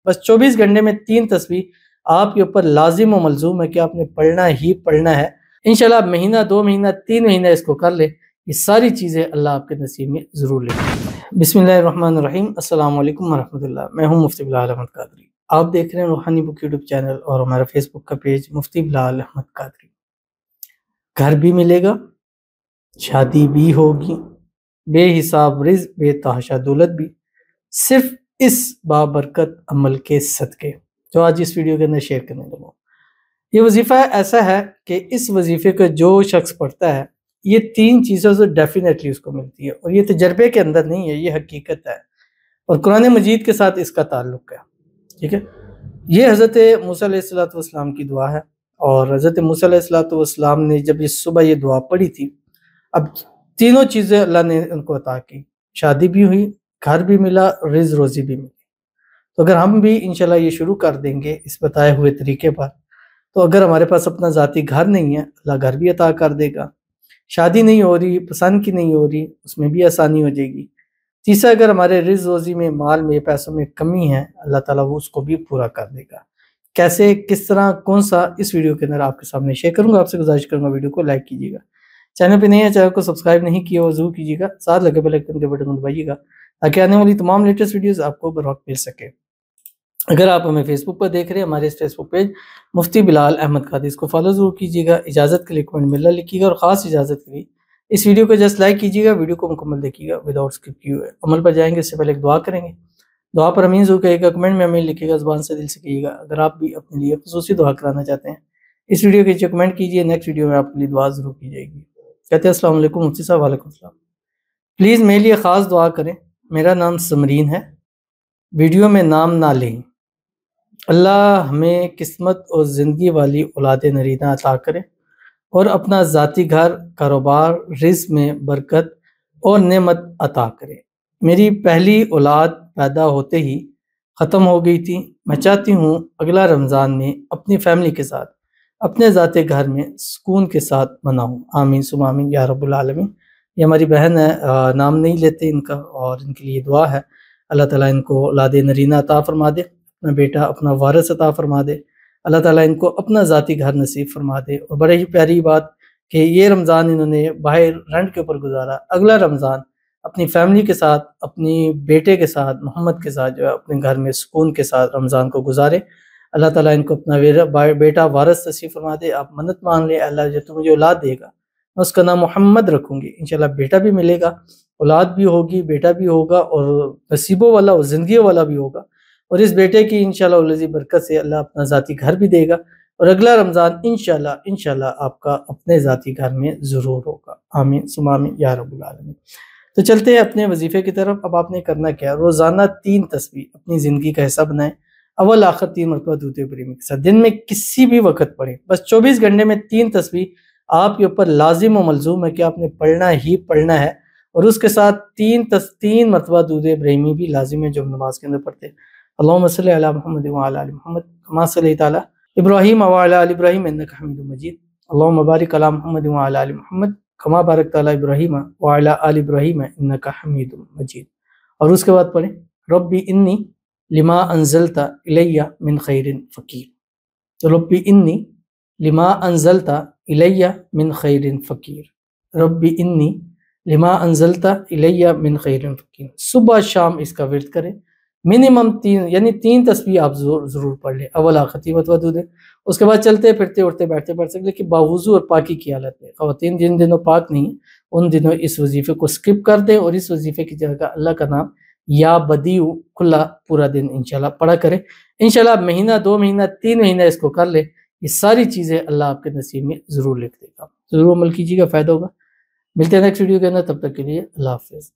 بس 24 گھنٹے میں 3 تسبیح آپ کے اوپر لازم و ملزوم ہے کہ آپ نے پڑھنا ہی پڑھنا ہے۔ انشاءاللہ آپ مہینہ 2 مہینہ 3 مہینہ اس کو کر لے، یہ ساری چیزیں اللہ آپ کے نصیب میں ضرور لے گا۔ بسم اللہ الرحمن الرحیم، السلام علیکم ورحمۃ اللہ۔ میں ہوں مفتی بلال احمد قادری، آپ دیکھ رہے ہیں روحانی بک یوٹیوب چینل اور ہمارا فیس بک کا پیج مفتی بلال احمد قادری۔ گھر بھی ملے گا، شادی بھی ہوگی، بے حساب رزق، بے تحاشا دولت بھی، صرف اس بابرکت عمل کے صدقے جو آج اس ویڈیو کے اندر شیئر کرنے لگا ہوں۔ یہ وظیفہ ایسا ہے کہ اس وظیفے کو جو شخص پڑھتا ہے یہ 3 چیزوں سے ڈیفینیٹلی اس کو ملتی ہے، اور یہ تجربے کے اندر نہیں ہے، یہ حقیقت ہے، اور قرآن مجید کے ساتھ اس کا تعلق ہے۔ ٹھیک ہے، یہ حضرت موسیٰ علیہ السلام کی دعا ہے، اور حضرت موسیٰ علیہ السلام نے جب اس صبح یہ دعا پڑھی تھی، اب تینوں چیزیں اللہ نے ان کو عطا کی، شادی بھی ہوئی، گھر بھی ملا، رزق روزی بھی ملی۔ تو اگر ہم بھی انشاءاللہ یہ شروع کر دیں گے اس بتائے ہوئے طریقے پر، تو اگر ہمارے پاس اپنا ذاتی گھر نہیں ہے، اللہ گھر بھی عطا کر دے گا۔ شادی نہیں ہو رہی، پسند کی نہیں ہو رہی، اس میں بھی آسانی ہو جائے گی۔ تیسرا، اگر ہمارے رزق روزی میں، مال میں، پیسوں میں کمی ہے، اللہ تعالیٰ وہ اس کو بھی پورا کر دے گا۔ کیسے، کس طرح، کون سا، اس ویڈیو کے اندر آپ کے سامنے شیئر کروں گا۔ آپ سے گزارش کروں گا ویڈیو کو لائک کیجیے گا، چینل پہ نہیں ہے چینل کو سبسکرائب نہیں کیا وہ ضرور کیجیے گا، ساتھ لگے بیل آئیکن کے بٹن کو دبائیے گا تاکہ آنے والی تمام لیٹسٹ ویڈیوز آپ کو بر وقت مل سکے۔ اگر آپ ہمیں فیس بک پر دیکھ رہے ہیں، ہمارے اس فیس بک پیج مفتی بلال احمد قادری، اس کو فالو ضرور کیجیے گا، اجازت کے لیے کمنٹ میں اللہ لکھیے گا، اور خاص اجازت کے لیے اس ویڈیو کو جسٹ لائک کیجیے گا، ویڈیو کو مکمل دیکھیے گا وداؤٹ اسکپ کیے ہوئے۔ عمل پر جائیں گے اس سے پہلے ایک دعا کریں گے، دعا پر امین ضرور کہیے گا، کمنٹ میں امین لکھیے گا، زبان سے دل سے کہیے گا۔ اگر آپ بھی اپنے لیے خصوصی دعا کرانا چاہتے ہیں اس ویڈیو کے نیچے کمنٹ کیجیے، نیکسٹ ویڈیو میں آپ کے لیے دعا ضرور کی جائے گی۔ کہتے ہیں السلام علیکم مفتی صاحب۔ وعلیکم السلام۔ پلیز میرے لیے خاص دعا کریں، میرا نام سمرین ہے، ویڈیو میں نام نہ لیں۔ اللہ ہمیں قسمت اور زندگی والی اولاد نرینہ عطا کرے، اور اپنا ذاتی گھر، کاروبار، رزق میں برکت اور نعمت عطا کرے۔ میری پہلی اولاد پیدا ہوتے ہی ختم ہو گئی تھی، میں چاہتی ہوں اگلا رمضان میں اپنی فیملی کے ساتھ اپنے ذاتی گھر میں سکون کے ساتھ مناؤں۔ آمین ثم آمین یا رب العالمین۔ یہ ہماری بہن ہے، نام نہیں لیتے ان کا، اور ان کے لیے دعا ہے اللہ تعالیٰ ان کو اولاد نرینہ عطا فرما دے، اپنا بیٹا، اپنا وارث عطا فرما دے، اللہ تعالیٰ ان کو اپنا ذاتی گھر نصیب فرما دے۔ اور بڑے ہی پیاری بات کہ یہ رمضان انہوں نے باہر رینٹ کے اوپر گزارا، اگلا رمضان اپنی فیملی کے ساتھ، اپنی بیٹے کے ساتھ، محمد کے ساتھ جو ہے اپنے گھر میں سکون کے ساتھ رمضان کو گزارے۔ اللہ تعالیٰ ان کو اپنا بیٹا وارث نصیب فرما دے۔ آپ منت مان لیں، اللہ جو تو مجھے اولاد دے گا میں اس کا نام محمد رکھوں گی، انشاءاللہ بیٹا بھی ملے گا، اولاد بھی ہوگی، بیٹا بھی ہوگا، اور نصیبوں والا اور زندگیوں والا بھی ہوگا، اور اس بیٹے کی انشاءاللہ الذی برکت سے اللہ اپنا ذاتی گھر بھی دے گا، اور اگلا رمضان انشاءاللہ آپ کا اپنے ذاتی گھر میں ضرور ہوگا۔ آمین ثم آمین یا رب العالمین۔ تو چلتے ہیں اپنے وظیفے کی طرف۔ اب آپ نے کرنا کیا، روزانہ 3 تسبیح اپنی زندگی کا حصہ بنائیں، اول آخر 3 مرتبہ درود ابراہیمی کے ساتھ، دن میں کسی بھی وقت پڑھیں۔ بس 24 گھنٹے میں 3 تسبیح آپ کے اوپر لازم و ملزوم ہے کہ آپ نے پڑھنا ہی پڑھنا ہے، اور اس کے ساتھ 3 مرتبہ درود ابراہیمی بھی لازم ہے جو ہم نماز کے اندر پڑھتے ہیں۔ اللہم صلی علی محمد وعلی آل محمد کما صلیت علی ابراہیم وعلی آل ابراہیم انک حمید مجید، اللہم بارک علی محمد وعلی آل محمد کما بارکت علی ابراہیم وعلی آل ابراہیم انک حمید مجید۔ اور اس کے بعد پڑھیں ربی انی لما انزلت الی من خیر فقیر، ربی انی لما انزلت الی من خیر فقیر، ربی انی لما انزلت الی من خیر فقیر۔ صبح شام اس کا ورد کریں، منیمم 3 یعنی 3 تسبیح آپ ضرور پڑھ لیں، اول آخر 3 مرتبہ درود۔ اس کے بعد چلتے پھرتے اٹھتے بیٹھتے پڑھ سکتے، لیکن باوضو اور پاکی کی حالت میں۔ خواتین جن دنوں پاک نہیں ان دنوں اس وظیفے کو سکپ کر دیں، اور اس وظیفے کی جگہ اللہ کا نام یا بدیع کھلا پورا دن انشاءاللہ پڑھا کریں۔ انشاءاللہ آپ مہینہ 2 مہینہ 3 مہینہ اس کو کر لیں، یہ ساری چیزیں اللہ آپ کے نصیب میں ضرور لکھ دے گا۔ ضرور عمل کیجیے گا، فائدہ ہوگا۔ ملتے ہیں نیکسٹ ویڈیو کے اندر، تب تک کے لیے اللہ حافظ۔